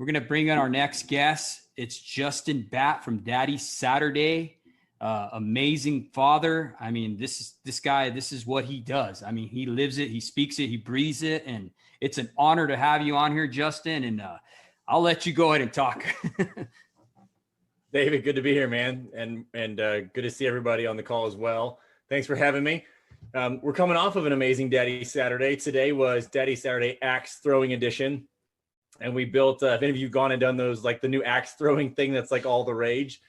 We're going to bring in our next guest. It's Justin Batt from Daddy Saturday. Amazing father. I mean, this guy, this is what he does. I mean, he lives it, he speaks it, he breathes it. And it's an honor to have you on here, Justin. And I'll let you go ahead and talk. David, good to be here, man. And good to see everybody on the call as well. Thanks for having me. We're coming off of an amazing Daddy Saturday. Today was Daddy Saturday Axe Throwing Edition. And we built, if any of you have gone and done those, like the new axe throwing thing that's like all the rage.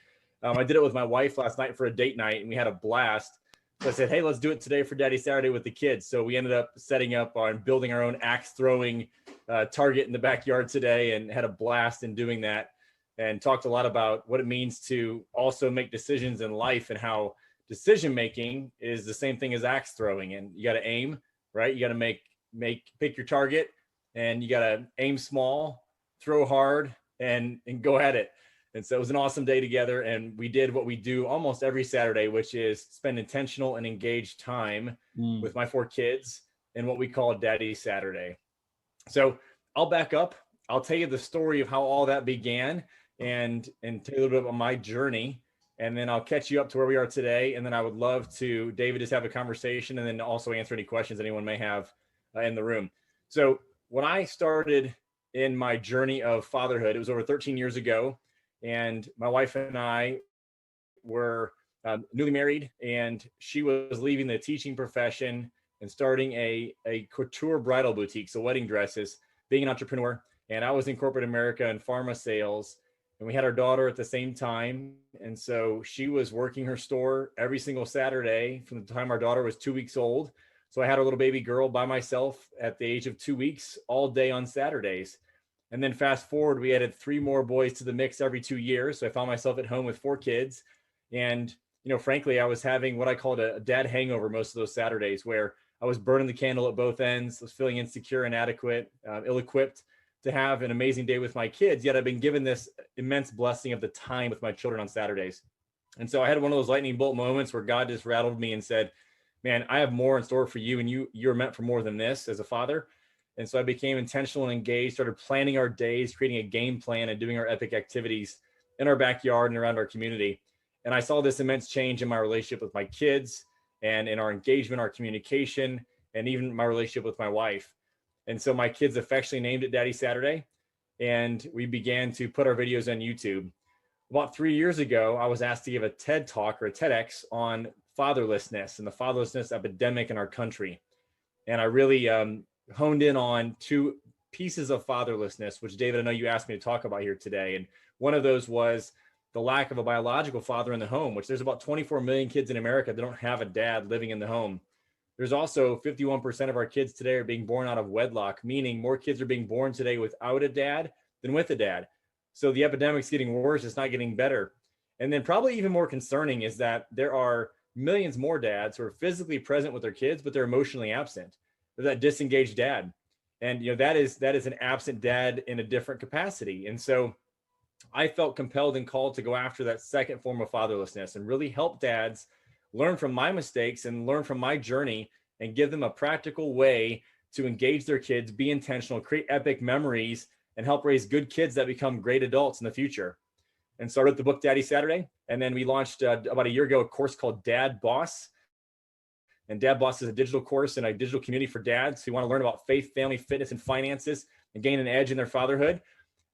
I did it with my wife last night for a date night and we had a blast. So I said, hey, let's do it today for Daddy Saturday with the kids. So we ended up setting up and building our own axe throwing target in the backyard today and had a blast in doing that, and talked a lot about what it means to also make decisions in life and how decision making is the same thing as axe throwing. And you got to aim, right? You got to pick your target, and you got to aim small, throw hard, and go at it. And so it was an awesome day together. And we did what we do almost every Saturday, which is spend intentional and engaged time with my 4 kids in what we call Daddy Saturday. So I'll back up. I'll tell you the story of how all that began and tell you a little bit about my journey. And then I'll catch you up to where we are today. And then I would love to, David, just have a conversation and then also answer any questions anyone may have in the room. So when I started in my journey of fatherhood, it was over 13 years ago, and my wife and I were newly married, and she was leaving the teaching profession and starting a couture bridal boutique, so wedding dresses, being an entrepreneur. And I was in corporate America and pharma sales, and we had our daughter at the same time. And so she was working her store every single Saturday from the time our daughter was 2 weeks old. So I had a little baby girl by myself at the age of 2 weeks all day on Saturdays. And then fast forward, we added 3 more boys to the mix every 2 years. So I found myself at home with 4 kids. And, frankly, I was having what I called a dad hangover most of those Saturdays, where I was burning the candle at both ends, was feeling insecure, inadequate, ill-equipped to have an amazing day with my kids. Yet I've been given this immense blessing of the time with my children on Saturdays. And so I had one of those lightning bolt moments where God just rattled me and said, man, I have more in store for you, and you're meant for more than this as a father. And so I became intentional and engaged, started planning our days, creating a game plan, and doing our epic activities in our backyard and around our community. And I saw this immense change in my relationship with my kids and in our engagement, our communication, and even my relationship with my wife. And so my kids affectionately named it Daddy Saturday, and we began to put our videos on YouTube. About 3 years ago, I was asked to give a TED Talk or a TEDx on fatherlessness and the fatherlessness epidemic in our country. And I really honed in on 2 pieces of fatherlessness, which, David, I know you asked me to talk about here today. And one of those was the lack of a biological father in the home, which there's about 24 million kids in America that don't have a dad living in the home. There's also 51% of our kids today are being born out of wedlock, meaning more kids are being born today without a dad than with a dad. So the epidemic's getting worse, it's not getting better. And then probably even more concerning is that there are millions more dads who are physically present with their kids, but they're emotionally absent. They're that disengaged dad. And that is an absent dad in a different capacity. And so I felt compelled and called to go after that second form of fatherlessness and really help dads learn from my mistakes and learn from my journey and give them a practical way to engage their kids, be intentional, create epic memories, and help raise good kids that become great adults in the future. And so I wrote the book Daddy Saturday, and then we launched about a year ago a course called DadBOSS. And DadBOSS is a digital course and a digital community for dads who want to learn about faith, family, fitness, and finances and gain an edge in their fatherhood.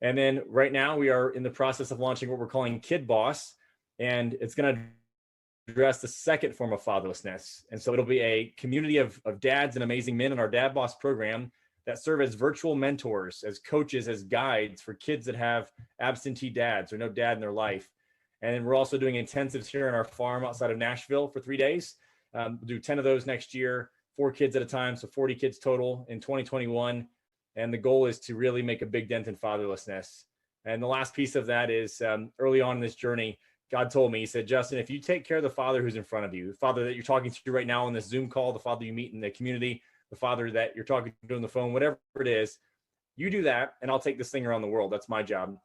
And then right now we are in the process of launching what we're calling KidBOSS, and it's going to address the second form of fatherlessness. And so it'll be a community of dads and amazing men in our DadBOSS program that serve as virtual mentors, as coaches, as guides for kids that have absentee dads or no dad in their life. And then we're also doing intensives here on our farm outside of Nashville for 3 days. We'll do 10 of those next year, 4 kids at a time, so 40 kids total in 2021. And the goal is to really make a big dent in fatherlessness. And the last piece of that is early on in this journey, God told me, he said, Justin, if you take care of the father who's in front of you, the father that you're talking to right now on this Zoom call, the father you meet in the community, the father that you're talking to on the phone, whatever it is, you do that and I'll take this thing around the world. That's my job.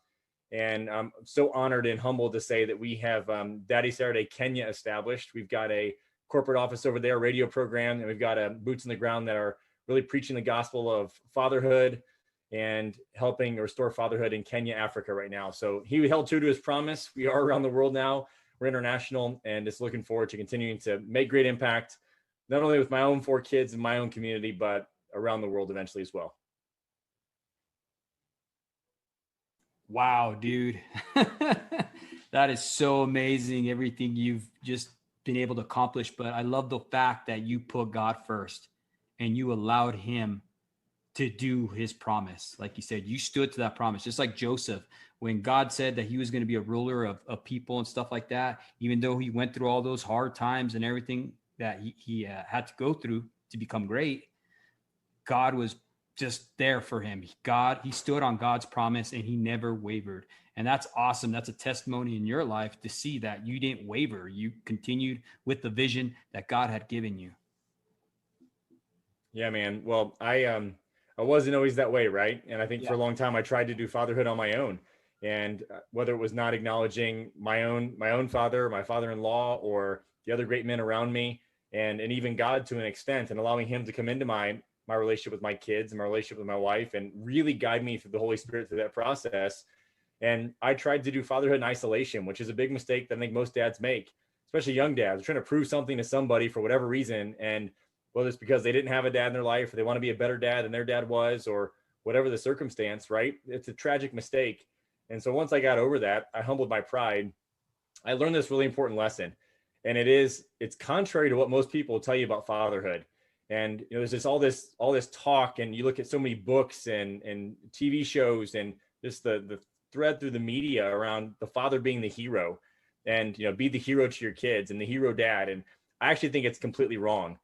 And I'm so honored and humbled to say that we have Daddy Saturday Kenya established. We've got a corporate office over there, radio program, and we've got boots on the ground that are really preaching the gospel of fatherhood and helping restore fatherhood in Kenya, Africa right now. So he held true to his promise. We are around the world now. We're international, and just looking forward to continuing to make great impact, not only with my own 4 kids in my own community, but around the world eventually as well. Wow, dude. That is so amazing, everything you've just been able to accomplish. But I love the fact that you put God first and you allowed him to do his promise. Like you said, you stood to that promise, just like Joseph. When God said that he was going to be a ruler of people and stuff like that, even though he went through all those hard times and everything that he had to go through to become great, God was just there for him. He stood on God's promise and he never wavered. And that's awesome. That's a testimony in your life to see that you didn't waver. You continued with the vision that God had given you. Yeah, man. Well, I wasn't always that way, right? And I think for a long time I tried to do fatherhood on my own. And whether it was not acknowledging my own father, my father-in-law, or the other great men around me, and even God to an extent, and allowing him to come into my relationship with my kids and my relationship with my wife and really guide me through the Holy Spirit through that process. And I tried to do fatherhood in isolation, which is a big mistake that I think most dads make, especially young dads. They're trying to prove something to somebody for whatever reason. And whether it's because they didn't have a dad in their life, or they want to be a better dad than their dad was, or whatever the circumstance, right? It's a tragic mistake. And so once I got over that, I humbled my pride. I learned this really important lesson. And it's contrary to what most people tell you about fatherhood. And there's just all this talk, and you look at so many books and TV shows, and just the thread through the media around the father being the hero, and be the hero to your kids and the hero dad. And I actually think it's completely wrong.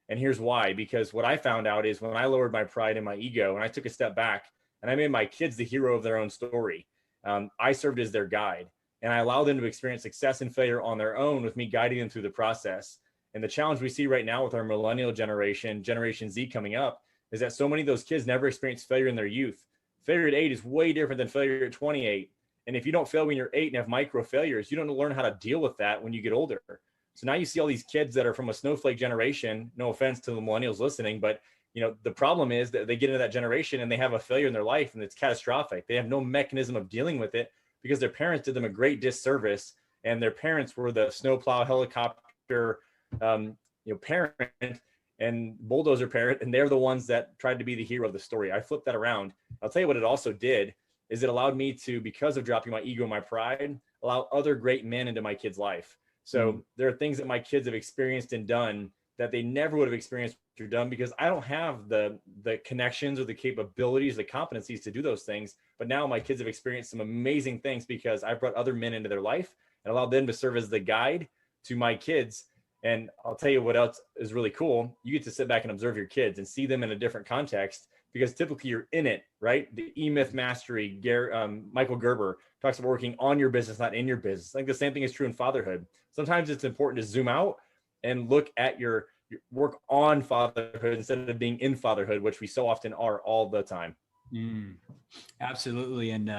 And here's why: because what I found out is when I lowered my pride and my ego, and I took a step back, and I made my kids the hero of their own story, I served as their guide, and I allowed them to experience success and failure on their own with me guiding them through the process. And the challenge we see right now with our millennial generation, Generation Z coming up, is that so many of those kids never experienced failure in their youth. Failure at 8 is way different than failure at 28. And if you don't fail when you're 8 and have micro failures, you don't learn how to deal with that when you get older. So now you see all these kids that are from a snowflake generation. No offense to the millennials listening, but the problem is that they get into that generation and they have a failure in their life, and it's catastrophic. They have no mechanism of dealing with it because their parents did them a great disservice, and their parents were the snowplow helicopter parent and bulldozer parent, and they're the ones that tried to be the hero of the story. I flipped that around. I'll tell you what it also did is it allowed me to, because of dropping my ego and my pride, allow other great men into my kids' life. So there are things that my kids have experienced and done that they never would have experienced or done, because I don't have the connections or the capabilities, the competencies to do those things. But now my kids have experienced some amazing things because I brought other men into their life and allowed them to serve as the guide to my kids. And I'll tell you what else is really cool. You get to sit back and observe your kids and see them in a different context, because typically you're in it, right? The E-Myth Mastery, Michael Gerber talks about working on your business, not in your business. I think the same thing is true in fatherhood. Sometimes it's important to zoom out and look at your work on fatherhood instead of being in fatherhood, which we so often are all the time. Absolutely. And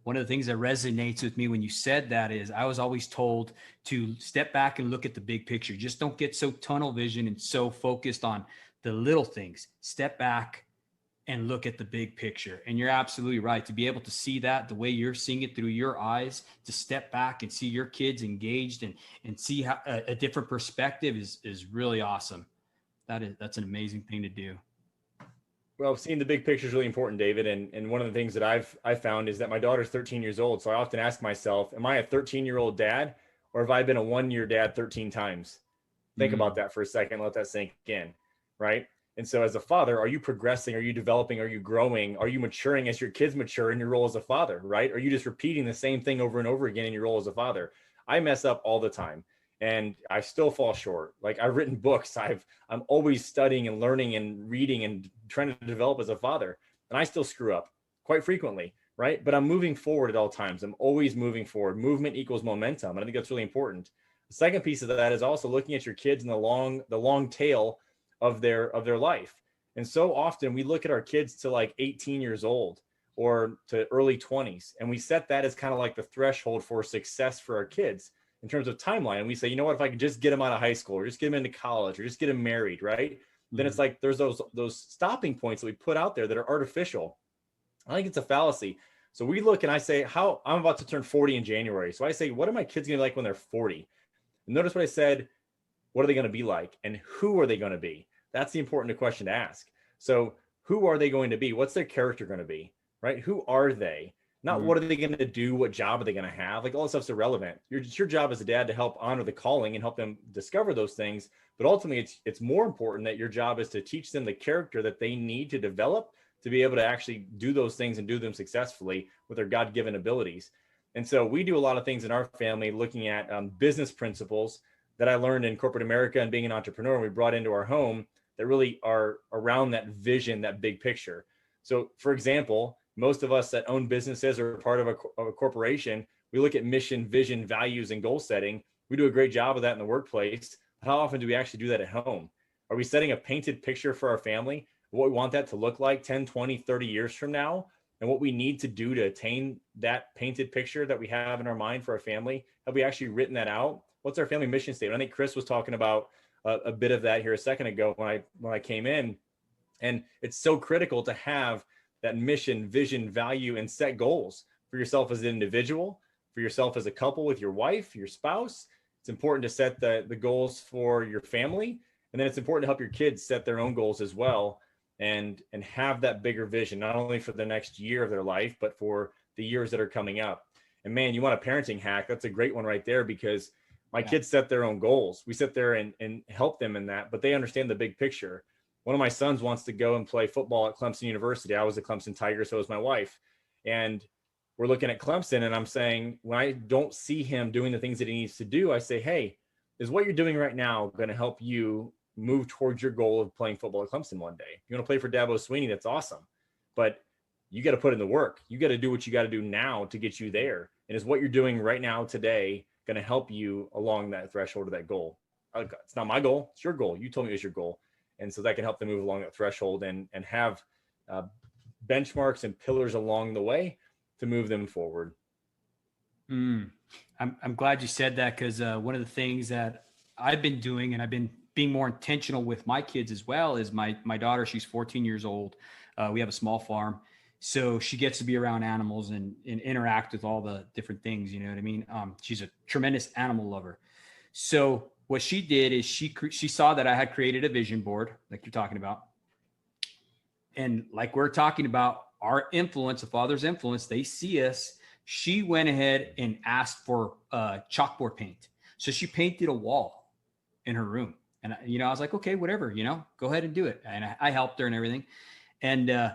one of the things that resonates with me when you said that is I was always told to step back and look at the big picture. Just don't get so tunnel vision and so focused on the little things. Step back and look at the big picture. And you're absolutely right. To be able to see that the way you're seeing it through your eyes, to step back and see your kids engaged and see how a different perspective is really awesome. That's an amazing thing to do. Well, seeing the big picture is really important, David. And one of the things that I've found is that my daughter's 13 years old. So I often ask myself, am I a 13-year-old dad, or have I been a 1-year dad 13 times? Think about that for a second. Let that sink in, right? And so as a father, are you progressing? Are you developing? Are you growing? Are you maturing as your kids mature in your role as a father, right? Are you just repeating the same thing over and over again in your role as a father? I mess up all the time, and I still fall short. Like, I've written books. I'm always studying and learning and reading and trying to develop as a father. And I still screw up quite frequently, right? But I'm moving forward at all times. I'm always moving forward. Movement equals momentum. And I think that's really important. The second piece of that is also looking at your kids in the long tail of their life. And so often we look at our kids to like 18 years old or to early 20s, and we set that as kind of like the threshold for success for our kids in terms of timeline. And we say, you know what, if I could just get them out of high school, or just get them into college, or just get them married, right? Then it's like there's those stopping points that we put out there that are artificial. I think it's a fallacy. So we look and I say, how I'm about to turn 40 in January. So I say, what are my kids going to be like when they're 40? And notice what I said, what are they going to be like? And who are they going to be? That's the important question to ask. So who are they going to be? What's their character going to be, right? Who are they? Not what are they going to do? What job are they going to have? Like all that stuff's irrelevant. Your job as a dad to help honor the calling and help them discover those things. But ultimately, it's more important that your job is to teach them the character that they need to develop to be able to actually do those things and do them successfully with their God-given abilities. And so we do a lot of things in our family looking at business principles that I learned in corporate America and being an entrepreneur, and we brought into our home that really are around that vision, that big picture. So for example, most of us that own businesses or are part of a corporation, we look at mission, vision, values, and goal setting. We do a great job of that in the workplace. How often do we actually do that at home? Are we setting a painted picture for our family, what we want that to look like 10, 20, 30 years from now, and what we need to do to attain that painted picture that we have in our mind for our family? Have we actually written that out? What's our family mission statement? I think Chris was talking about a bit of that here a second ago when I came in. And it's so critical to have that mission, vision, value, and set goals for yourself as an individual, for yourself as a couple with your wife, your spouse. It's important to set the goals for your family. And then it's important to help your kids set their own goals as well and have that bigger vision, not only for the next year of their life, but for the years that are coming up. And man, you want a parenting hack? That's a great one right there, because my kids set their own goals. We sit there and help them in that, but they understand the big picture. One of my sons wants to go and play football at Clemson University. I was a Clemson Tiger, so was my wife. And we're looking at Clemson, and I'm saying, when I don't see him doing the things that he needs to do, I say, hey, is what you're doing right now going to help you move towards your goal of playing football at Clemson one day? You want to play for DadBOSS Sweeney, that's awesome. But you got to put in the work. You got to do what you got to do now to get you there. And is what you're doing right now today going to help you along that threshold of that goal? It's not my goal. It's your goal. You told me it was your goal. And so that can help them move along that threshold and have benchmarks and pillars along the way to move them forward. I'm glad you said that, because one of the things that I've been doing, and I've been being more intentional with my kids as well, is my daughter, she's 14 years old. We have a small farm. So she gets to be around animals and interact with all the different things. You know what I mean? She's a tremendous animal lover. So what she did is she saw that I had created a vision board, like you're talking about. And like we're talking about our influence, a father's influence, they see us. She went ahead and asked for chalkboard paint. So she painted a wall in her room. And, I was like, okay, whatever, go ahead and do it. And I helped her and everything. And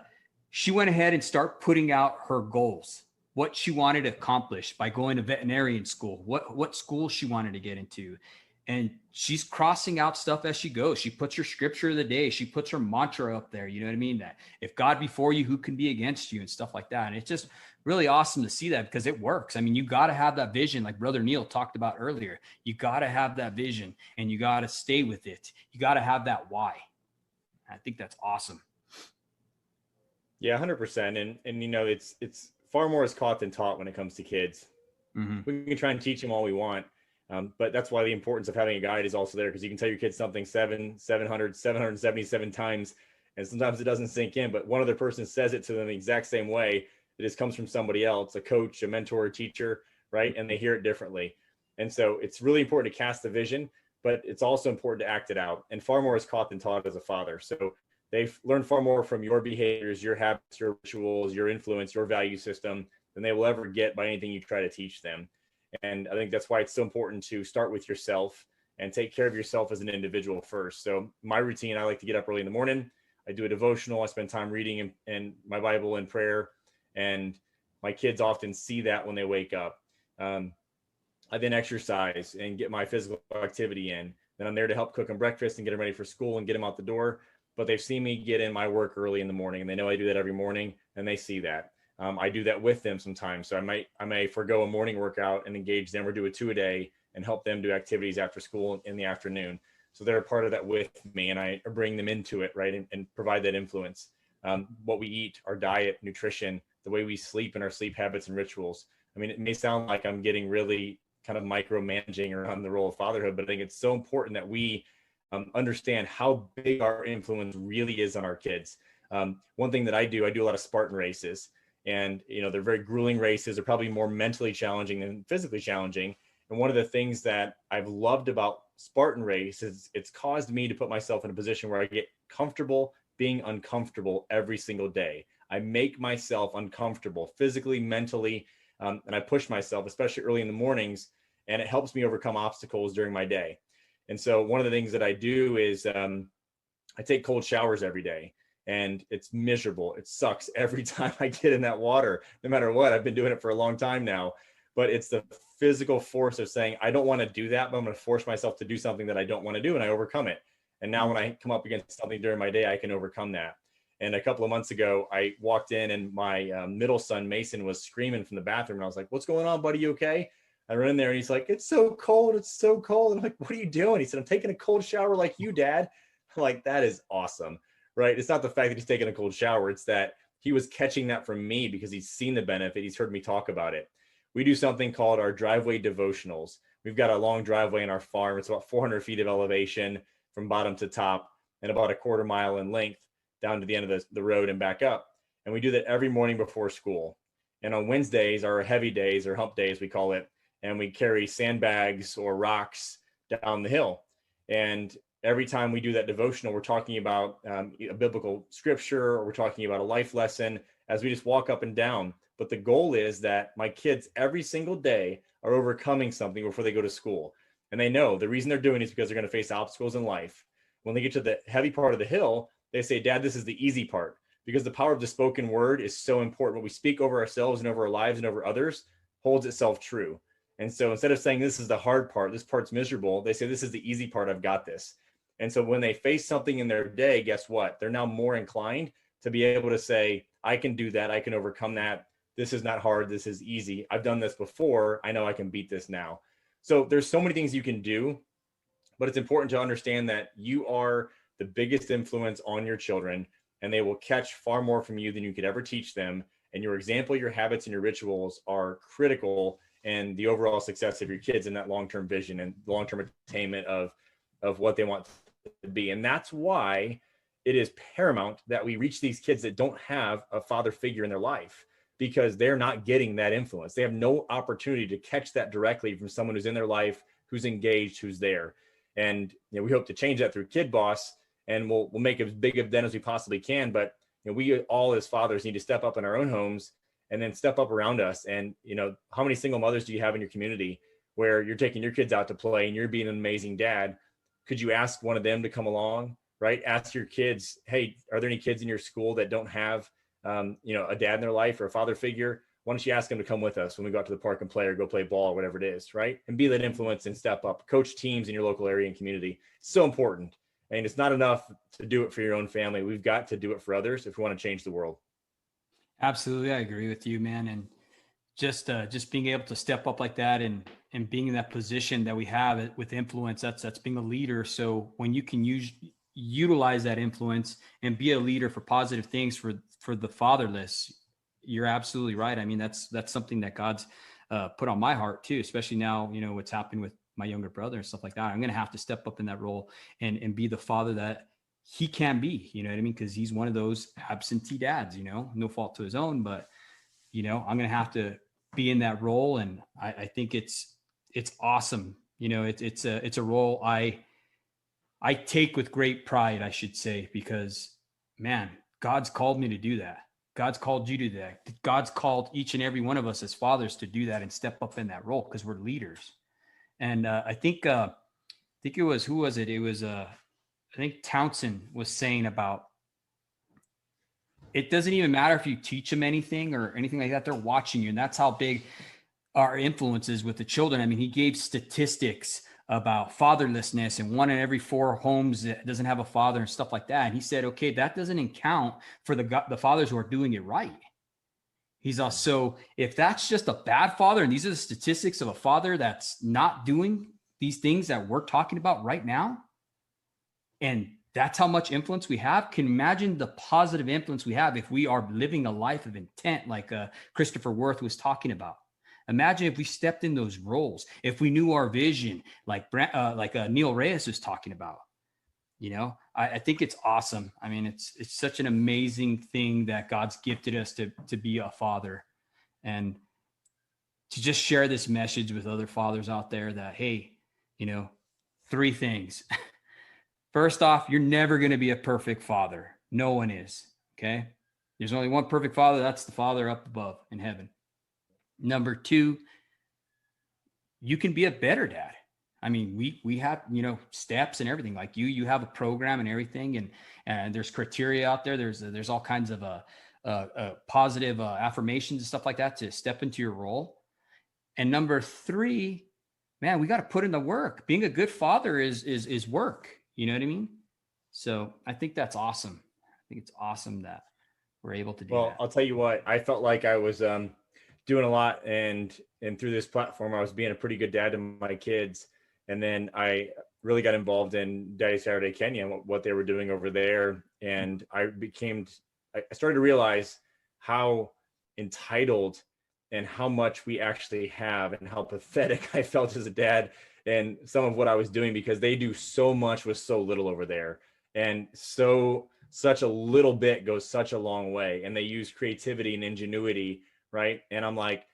she went ahead and started putting out her goals, what she wanted to accomplish by going to veterinarian school, what school she wanted to get into. And she's crossing out stuff as she goes. She puts her scripture of the day. She puts her mantra up there. You know what I mean? That if God be for you, who can be against you, and stuff like that. And it's just really awesome to see that, because it works. I mean, you got to have that vision, like Brother Neil talked about earlier. You got to have that vision, and you got to stay with it. You got to have that why. I think that's awesome. Yeah, 100%. And it's far more is caught than taught when it comes to kids. Mm-hmm. We can try and teach them all we want. But that's why the importance of having a guide is also there, because you can tell your kids something 777 times, and sometimes it doesn't sink in, but one other person says it to them the exact same way. It just comes from somebody else, a coach, a mentor, a teacher, right? And they hear it differently. And so it's really important to cast the vision, but it's also important to act it out. And far more is caught than taught as a father. So they've learned far more from your behaviors, your habits, your rituals, your influence, your value system than they will ever get by anything you try to teach them. And I think that's why it's so important to start with yourself and take care of yourself as an individual first. So my routine, I like to get up early in the morning. I do a devotional. I spend time reading and my Bible and prayer. And my kids often see that when they wake up. I then exercise and get my physical activity in. Then I'm there to help cook them breakfast and get them ready for school and get them out the door. But they've seen me get in my work early in the morning, and they know I do that every morning, and they see that. I do that with them sometimes. So I may forego a morning workout and engage them, or do a 2 a day and help them do activities after school in the afternoon. So they're a part of that with me, and I bring them into it, right? And provide that influence. What we eat, our diet, nutrition, the way we sleep, and our sleep habits and rituals. I mean, it may sound like I'm getting really kind of micromanaging around the role of fatherhood, but I think it's so important that we understand how big our influence really is on our kids. One thing that I do a lot of Spartan races. And, they're very grueling races. They're probably more mentally challenging than physically challenging. And one of the things that I've loved about Spartan Race is it's caused me to put myself in a position where I get comfortable being uncomfortable every single day. I make myself uncomfortable physically, mentally, and I push myself, especially early in the mornings, and it helps me overcome obstacles during my day. And so one of the things that I do is I take cold showers every day, and it's miserable. It sucks every time I get in that water, no matter what. I've been doing it for a long time now, but it's the physical force of saying, I don't want to do that, but I'm going to force myself to do something that I don't want to do, and I overcome it. And now when I come up against something during my day, I can overcome that. And a couple of months ago, I walked in and my middle son, Mason, was screaming from the bathroom. And I was like, what's going on, buddy? You okay? I run in there and he's like, it's so cold. It's so cold. And I'm like, what are you doing? He said, I'm taking a cold shower like you, Dad. I'm like, that is awesome, right? It's not the fact that he's taking a cold shower. It's that he was catching that from me because he's seen the benefit. He's heard me talk about it. We do something called our driveway devotionals. We've got a long driveway in our farm. It's about 400 feet of elevation from bottom to top and about a quarter mile in length down to the end of the road and back up. And we do that every morning before school. And on Wednesdays are heavy days, or hump days, we call it. And we carry sandbags or rocks down the hill. And every time we do that devotional, we're talking about a biblical scripture, or we're talking about a life lesson as we just walk up and down. But the goal is that my kids every single day are overcoming something before they go to school. And they know the reason they're doing it is because they're going to face obstacles in life. When they get to the heavy part of the hill, they say, Dad, this is the easy part, because the power of the spoken word is so important. What we speak over ourselves and over our lives and over others holds itself true. And so instead of saying this is the hard part, this part's miserable, they say this is the easy part, I've got this. And so when they face something in their day, guess what? They're now more inclined to be able to say, I can do that. I can overcome that. This is not hard. This is easy. I've done this before. I know I can beat this now. So there's so many things you can do, but it's important to understand that you are the biggest influence on your children, and they will catch far more from you than you could ever teach them. And your example, your habits, and your rituals are critical in the overall success of your kids in that long-term vision and long-term attainment of what they want to be. And that's why it is paramount that we reach these kids that don't have a father figure in their life, because they're not getting that influence. They have no opportunity to catch that directly from someone who's in their life, who's engaged, who's there. And we hope to change that through KidBOSS, and we'll make as big of them as we possibly can. But we all as fathers need to step up in our own homes and then step up around us. And how many single mothers do you have in your community where you're taking your kids out to play and you're being an amazing dad? Could you ask one of them to come along, right? Ask your kids, hey, are there any kids in your school that don't have a dad in their life or a father figure? Why don't you ask them to come with us when we go out to the park and play, or go play ball, or whatever it is, right? And be that influence and step up. Coach teams in your local area and community. It's so important. And it's not enough to do it for your own family. We've got to do it for others if we want to change the world. Absolutely. I agree with you, man. And just being able to step up like that and being in that position that we have with influence, that's being a leader. So when you can utilize that influence and be a leader for positive things for the fatherless, you're absolutely right. I mean, that's something that God's put on my heart too, especially now, what's happened with my younger brother and stuff like that. I'm going to have to step up in that role and be the father that he can be, you know what I mean? Cause he's one of those absentee dads, no fault to his own, but I'm going to have to be in that role. And I think it's awesome. It's a role I take with great pride, I should say, because man, God's called me to do that. God's called you to do that. God's called each and every one of us as fathers to do that and step up in that role, because we're leaders. And I think it was, who was it? It was, I think Townsend was saying about, it doesn't even matter if you teach them anything or anything like that. They're watching you. And that's how big our influence is with the children. I mean, he gave statistics about fatherlessness, and 1 in every 4 homes that doesn't have a father and stuff like that. And he said, okay, that doesn't account for the fathers who are doing it right. He's also, if that's just a bad father, and these are the statistics of a father that's not doing these things that we're talking about right now, and that's how much influence we have. Can you imagine the positive influence we have if we are living a life of intent, like Christopher Worth was talking about? Imagine if we stepped in those roles, if we knew our vision, like Neil Reyes was talking about. I think it's awesome. I mean, it's such an amazing thing that God's gifted us to be a father, and to just share this message with other fathers out there that, hey, 3 things. First off, you're never going to be a perfect father. No one is. Okay. There's only one perfect father. That's the Father up above in heaven. Number 2, you can be a better dad. I mean, we have, steps and everything. Like you have a program and everything, and there's criteria out there. There's all kinds of positive affirmations and stuff like that to step into your role. And number 3, man, we got to put in the work. Being a good father is work. You know what I mean? So I think that's awesome. I think it's awesome that we're able to do that. I'll tell you what, I felt like I was doing a lot, and through this platform, I was being a pretty good dad to my kids. And then I really got involved in Daddy Saturday Kenya and what they were doing over there. And I started to realize how entitled and how much we actually have, and how pathetic I felt as a dad and some of what I was doing, because they do so much with so little over there. And such a little bit goes such a long way. And they use creativity and ingenuity, right? And I'm like,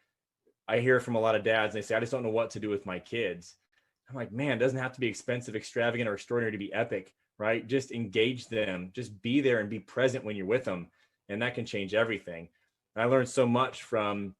I hear from a lot of dads, and they say, I just don't know what to do with my kids. I'm like, man, it doesn't have to be expensive, extravagant, or extraordinary to be epic, right? Just engage them, just be there and be present when you're with them. And that can change everything. And I learned so much from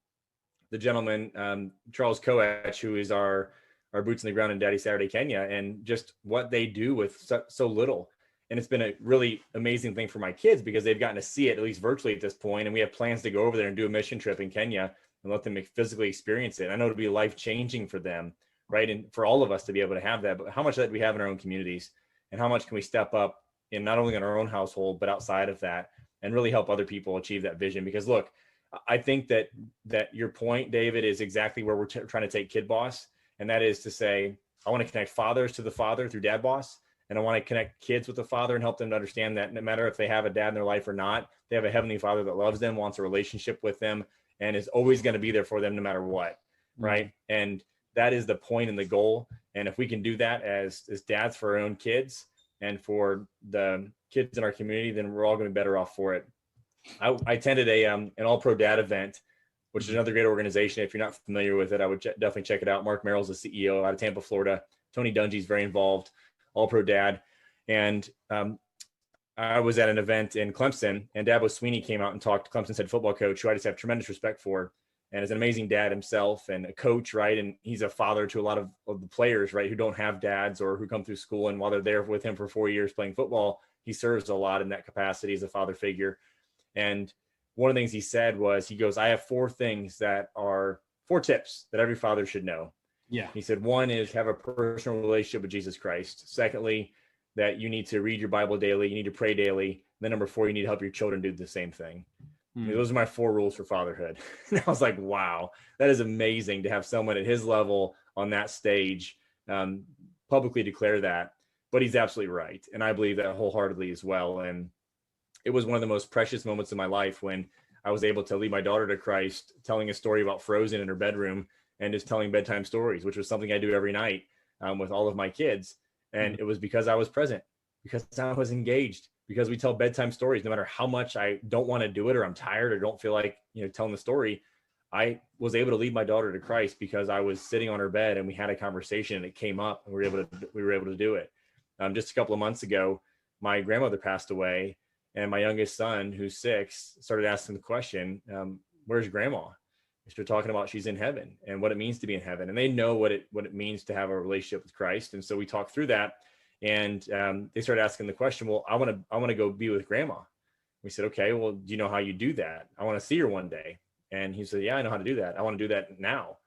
the gentleman, Charles Coach, who is our boots on the ground in Daddy Saturday Kenya, and just what they do with so little. And it's been a really amazing thing for my kids, because they've gotten to see it, at least virtually at this point. And we have plans to go over there and do a mission trip in Kenya and let them physically experience it. I know it'll be life-changing for them, right? And for all of us to be able to have that. But how much of that do we have in our own communities? And how much can we step up in not only in our own household, but outside of that, and really help other people achieve that vision? Because look, I think that your point, David, is exactly where we're trying to take KidBOSS. And that is to say, I want to connect fathers to the Father through DadBOSS. And I want to connect kids with the Father and help them to understand that no matter if they have a dad in their life or not, they have a Heavenly Father that loves them, wants a relationship with them, and is always going to be there for them no matter what. Right. And that is the point and the goal. And if we can do that as dads for our own kids and for the kids in our community, then we're all going to be better off for it. I attended an all-pro dad event, which is another great organization. If you're not familiar with it, I would definitely check it out. Mark Merrill's the CEO out of Tampa, Florida. Tony Dungy's very involved, all-pro dad. And I was at an event in Clemson, and DadBOSS Sweeney came out and talked to Clemson's head football coach, who I just have tremendous respect for, and is an amazing dad himself and a coach, right? And he's a father to a lot of the players, right, who don't have dads or who come through school. And while they're there with him for 4 years playing football, he serves a lot in that capacity as a father figure. And one of the things he said was, he goes, I have 4 things that are 4 tips that every father should know. Yeah. He said, 1 is have a personal relationship with Jesus Christ. Secondly, that you need to read your Bible daily. You need to pray daily. And then number 4, you need to help your children do the same thing. I mean, those are my 4 rules for fatherhood. And I was like, wow, that is amazing to have someone at his level on that stage publicly declare that. But he's absolutely right. And I believe that wholeheartedly as well. And it was one of the most precious moments of my life when I was able to lead my daughter to Christ, telling a story about Frozen in her bedroom and just telling bedtime stories, which was something I do every night with all of my kids. And it was because I was present, because I was engaged, because we tell bedtime stories, no matter how much I don't want to do it, or I'm tired, or don't feel like, telling the story. I was able to lead my daughter to Christ because I was sitting on her bed and we had a conversation and it came up and we were able to do it. Just a couple of months ago, my grandmother passed away, and my youngest son, who's 6, started asking the question, where's grandma? We started talking about she's in heaven and what it means to be in heaven. And they know what it means to have a relationship with Christ. And so we talked through that, and they started asking the question, well, I want to go be with grandma. We said, okay, well, do you know how you do that? I want to see her one day. And he said, yeah, I know how to do that. I want to do that now.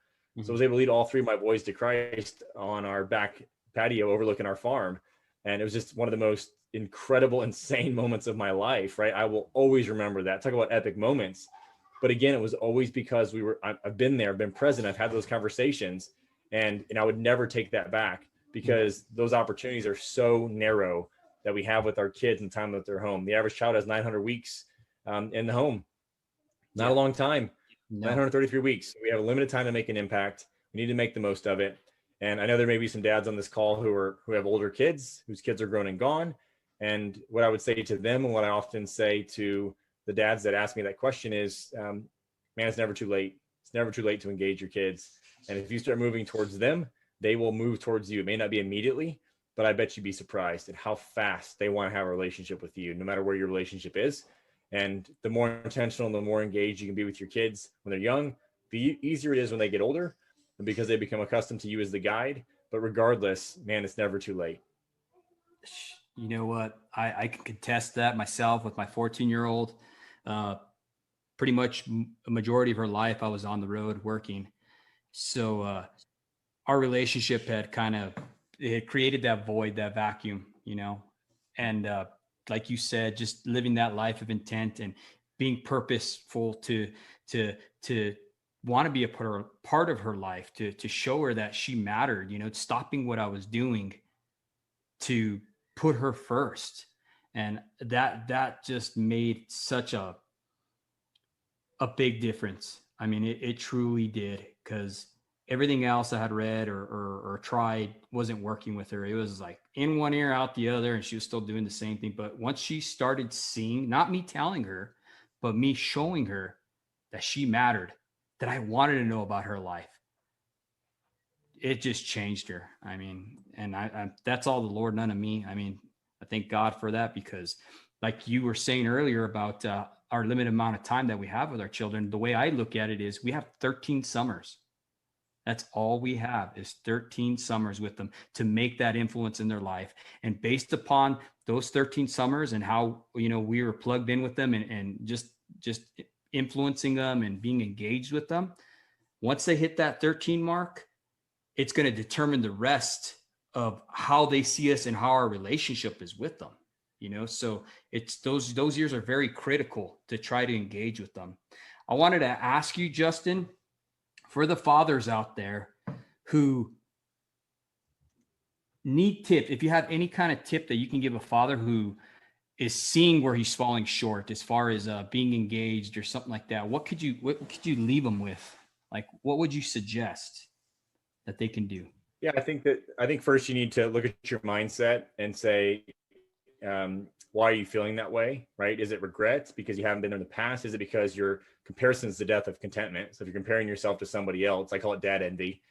So I was able to lead all 3 of my boys to Christ on our back patio overlooking our farm. And it was just one of the most incredible, insane moments of my life, right? I will always remember that. Talk about epic moments. But again, it was always because I've been there, been present. I've had those conversations, and I would never take that back, because those opportunities are so narrow that we have with our kids in time that they're home. The average child has 900 weeks in the home. Not a long time, 933 weeks. We have a limited time to make an impact. We need to make the most of it. And I know there may be some dads on this call who have older kids, whose kids are grown and gone. And what I would say to them, and what I often say to the dads that ask me that question is, man, it's never too late. It's never too late to engage your kids. And if you start moving towards them, they will move towards you. It may not be immediately, but I bet you'd be surprised at how fast they want to have a relationship with you, no matter where your relationship is. And the more intentional and the more engaged you can be with your kids when they're young, the easier it is when they get older, because they become accustomed to you as the guide. But regardless, man, it's never too late. You know what? I can contest that myself with my 14-year-old. Pretty much a majority of her life, I was on the road working. So our relationship had it created that void, that vacuum, and like you said, just living that life of intent and being purposeful to want to be a part of her life, to show her that she mattered, stopping what I was doing to put her first. And that just made such a big difference. I mean, it truly did, because everything else I had read or tried wasn't working with her. It was like in one ear, out the other, and she was still doing the same thing. But once she started seeing, not me telling her, but me showing her that she mattered, that I wanted to know about her life, it just changed her. I mean, and I that's all the Lord, none of me. I mean, I thank God for that, because like you were saying earlier about our limited amount of time that we have with our children, the way I look at it is we have 13 summers. That's all we have, is 13 summers with them to make that influence in their life. And based upon those 13 summers and how, we were plugged in with them and just influencing them and being engaged with them, once they hit that 13 mark, it's going to determine the rest of how they see us and how our relationship is with them. So it's those years are very critical to try to engage with them. I wanted to ask you, Justin, for the fathers out there who need tips, if you have any kind of tip that you can give a father who is seeing where he's falling short as far as being engaged or something like that, what could you leave them with? Like, what would you suggest that they can do? Yeah, I think first you need to look at your mindset and say, why are you feeling that way, right? Is it regret because you haven't been there in the past? Is it because your comparison is the death of contentment? So if you're comparing yourself to somebody else, I call it dad envy,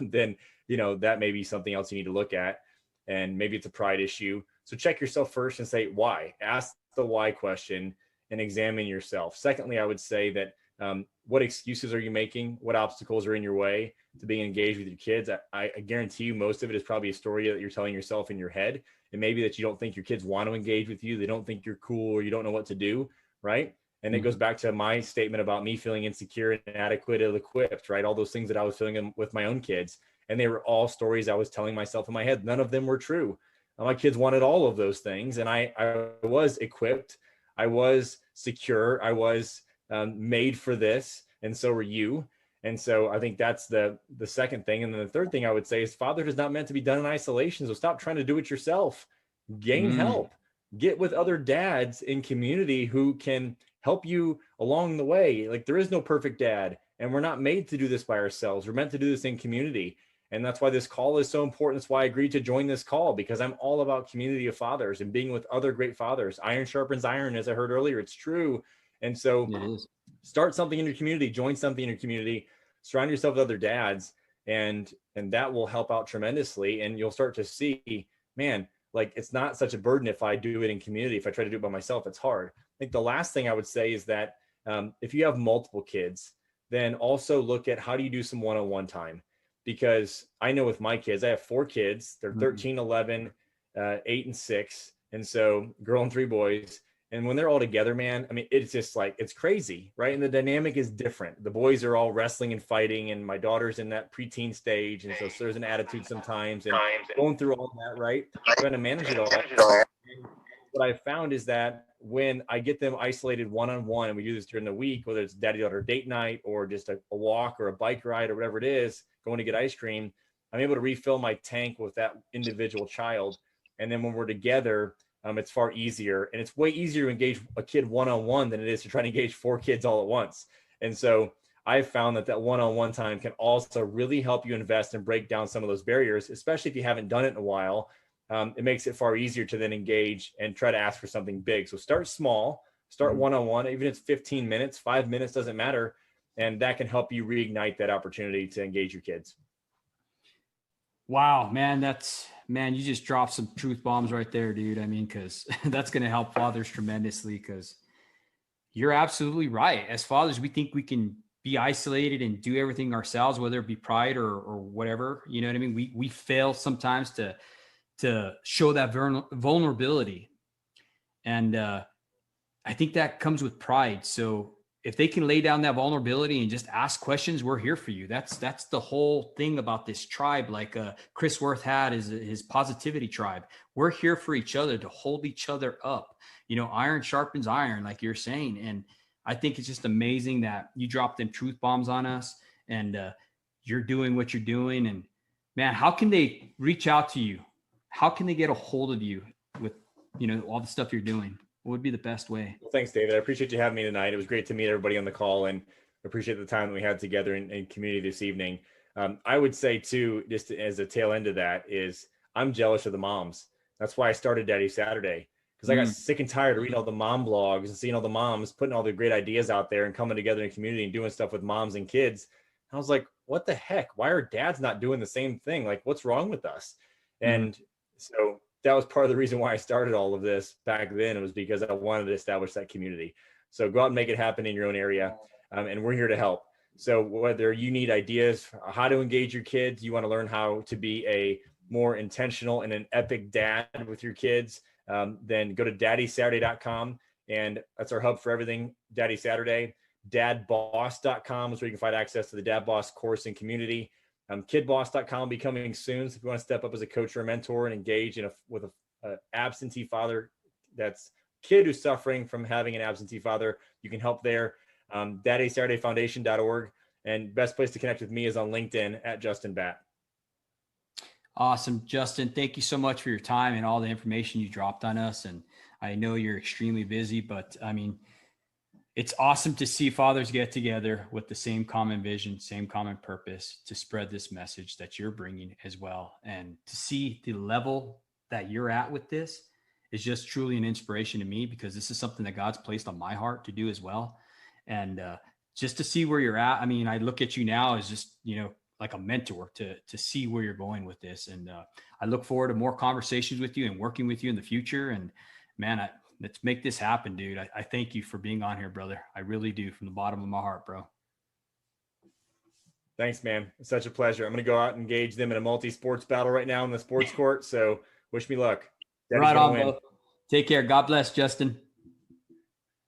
then, that may be something else you need to look at. And maybe it's a pride issue. So check yourself first and say, why? Ask the why question and examine yourself. Secondly, I would say that what excuses are you making? What obstacles are in your way to being engaged with your kids? I guarantee you most of it is probably a story that you're telling yourself in your head. And maybe that you don't think your kids want to engage with you. They don't think you're cool, or you don't know what to do, right? And it goes back to my statement about me feeling insecure and inadequate, ill-equipped, right? All those things that I was feeling with my own kids. And they were all stories I was telling myself in my head. None of them were true. My kids wanted all of those things. And I was equipped. I was secure. I was made for this. And so were you. And so I think that's the second thing. And then the third thing I would say is fatherhood is not meant to be done in isolation. So stop trying to do it yourself. Gain help. Get with other dads in community who can help you along the way. Like, there is no perfect dad, and we're not made to do this by ourselves. We're meant to do this in community. And that's why this call is so important. That's why I agreed to join this call, because I'm all about community of fathers and being with other great fathers. Iron sharpens iron, as I heard earlier. It's true. And so start something in your community, join something in your community, surround yourself with other dads, and that will help out tremendously. And you'll start to see, man, like, it's not such a burden if I do it in community. If I try to do it by myself, it's hard. I think the last thing I would say is that if you have multiple kids, then also look at how do you do some one-on-one time? Because I know with my kids, I have 4 kids. They're 13, 11, 8, and 6. And so girl and 3 boys. And when they're all together, man, I mean, it's just like, it's crazy, right? And the dynamic is different. The boys are all wrestling and fighting, and my daughter's in that preteen stage. And so there's an attitude sometimes, and going through all that, right? Trying to manage it all. And what I found is that when I get them isolated one-on-one, and we do this during the week, whether it's daddy-daughter date night or just a walk or a bike ride or whatever it is, going to get ice cream, I'm able to refill my tank with that individual child. And then when we're together, it's far easier, and it's way easier to engage a kid one-on-one than it is to try to engage 4 kids all at once. And so I've found that one-on-one time can also really help you invest and break down some of those barriers, especially if you haven't done it in a while. it makes it far easier to then engage and try to ask for something big. So start small, start one-on-one, even if it's 15 minutes, 5 minutes, doesn't matter. And that can help you reignite that opportunity to engage your kids. Wow, man, you just dropped some truth bombs right there, dude. I mean, because that's going to help fathers tremendously, because you're absolutely right. As fathers, we think we can be isolated and do everything ourselves, whether it be pride or whatever. You know what I mean? We fail sometimes to show that vulnerability. And I think that comes with pride. So if they can lay down that vulnerability and just ask questions, we're here for you. That's the whole thing about this tribe. Like Chris Worth had his positivity tribe. We're here for each other, to hold each other up. You know, iron sharpens iron, like you're saying. And I think it's just amazing that you dropped them truth bombs on us, and you're doing what you're doing. And man, how can they reach out to you? How can they get a hold of you with, you know, all the stuff you're doing? What would be the best way? Well, thanks, David. I appreciate you having me tonight. It was great to meet everybody on the call, and appreciate the time that we had together in community this evening. I would say too, just as a tail end of that, is I'm jealous of the moms. That's why I started Daddy Saturday, because I got sick and tired of reading all the mom blogs and seeing all the moms putting all the great ideas out there and coming together in community and doing stuff with moms and kids. I was like, what the heck? Why are dads not doing the same thing? Like, what's wrong with us? And so that was part of the reason why I started all of this back then. It was because I wanted to establish that community. So go out and make it happen in your own area. And we're here to help. So whether you need ideas for how to engage your kids, you want to learn how to be a more intentional and an epic dad with your kids, then go to daddysaturday.com. And that's our hub for everything Daddy Saturday. DadBOSS.com is where you can find access to the DadBOSS course and community. KidBOSS.com will be coming soon. So if you want to step up as a coach or a mentor and engage with an absentee father, that's kid who's suffering from having an absentee father, you can help there. DaddySaturdayFoundation.org. And best place to connect with me is on LinkedIn at Justin Batt. Awesome, Justin. Thank you so much for your time and all the information you dropped on us. And I know you're extremely busy, but I mean, it's awesome to see fathers get together with the same common vision, same common purpose to spread this message that you're bringing as well. And to see the level that you're at with this is just truly an inspiration to me, because this is something that God's placed on my heart to do as well. And just to see where you're at, I mean, I look at you now as just, you know, like a mentor to see where you're going with this. And I look forward to more conversations with you and working with you in the future. And man, let's make this happen, dude. I thank you for being on here, brother. I really do, from the bottom of my heart, bro. Thanks, man. It's such a pleasure. I'm going to go out and engage them in a multi-sports battle right now in the sports court. So wish me luck. Daddy's right on, bro. Take care. God bless, Justin.